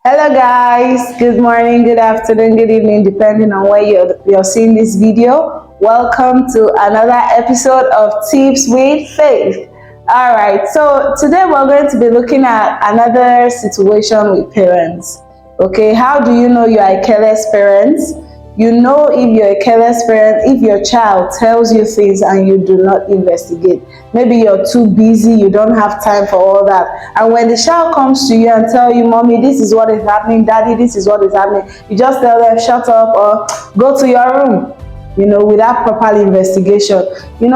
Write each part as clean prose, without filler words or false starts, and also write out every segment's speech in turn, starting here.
Hello guys, good morning, good afternoon, good evening, depending on where you're seeing this video. Welcome to another episode of Tips with Faith. All right, so today we're going to be looking at another situation with parents. Okay, how do you know you are a careless parent? You know if you're a careless parent if your child tells you things and you do not investigate. Maybe you're too busy, you don't have time for all that. And when the child comes to you and tell you, Mommy, this is what is happening, Daddy, this is what is happening, you just tell them, shut up or go to your room, without proper investigation.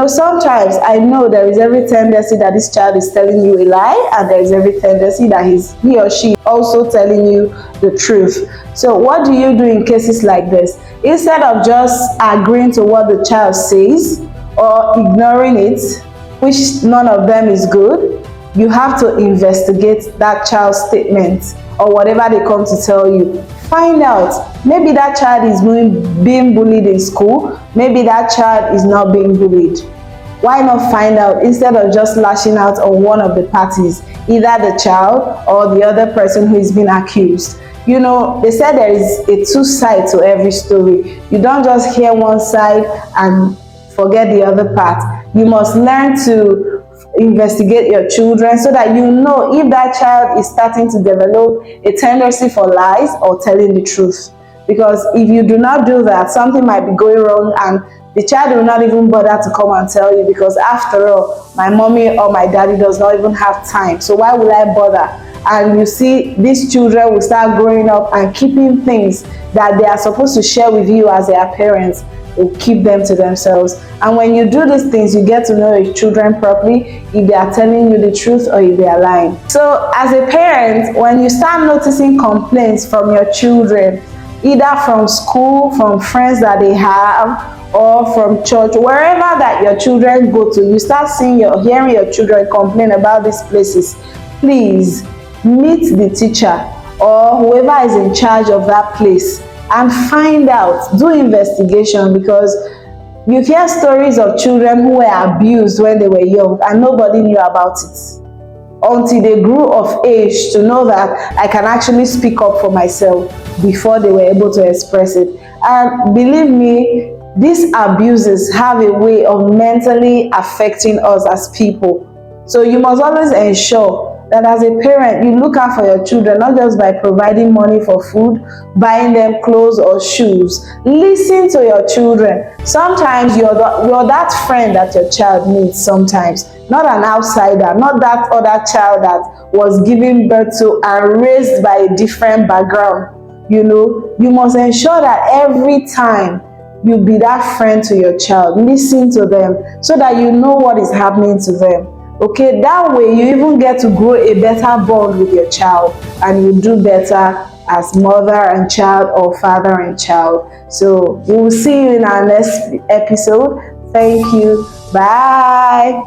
Sometimes I know there is every tendency that this child is telling you a lie, and there is every tendency that he or she is also telling you the truth. So what do you do in cases like this? Instead of just agreeing to what the child says or ignoring it, which none of them is good, you have to investigate that child's statement or whatever they come to tell you. Find out, maybe that child is being bullied in school, maybe that child is not being bullied. Why not find out instead of just lashing out on one of the parties, either the child or the other person who is being accused? They said there is a two sides to every story. You don't just hear one side and forget the other part. You must learn to investigate your children so that you know if that child is starting to develop a tendency for lies or telling the truth. Because if you do not do that, something might be going wrong and the child will not even bother to come and tell you, because after all, my mommy or my daddy does not even have time, so why will I bother? And you see, these children will start growing up and keeping things that they are supposed to share with you as their parents. Will keep them to themselves. And when you do these things, you get to know your children properly, if they are telling you the truth or if they are lying. So as a parent, when you start noticing complaints from your children, either from school, from friends that they have, or from church, wherever that your children go to, you start hearing your children complain about these places, please meet the teacher or whoever is in charge of that place and find out, do investigation, because you hear stories of children who were abused when they were young and nobody knew about it until they grew of age to know that I can actually speak up for myself before they were able to express it. And believe me, these abuses have a way of mentally affecting us as people. So you must always ensure that as a parent, you look out for your children, not just by providing money for food, buying them clothes or shoes. Listen to your children. Sometimes you're that friend that your child needs sometimes, not an outsider, not that other child that was given birth to and raised by a different background. You must ensure that every time you be that friend to your child. Listen to them so that you know what is happening to them. Okay, that way you even get to grow a better bond with your child, and you do better as mother and child or father and child. So we will see you in our next episode. Thank you. Bye.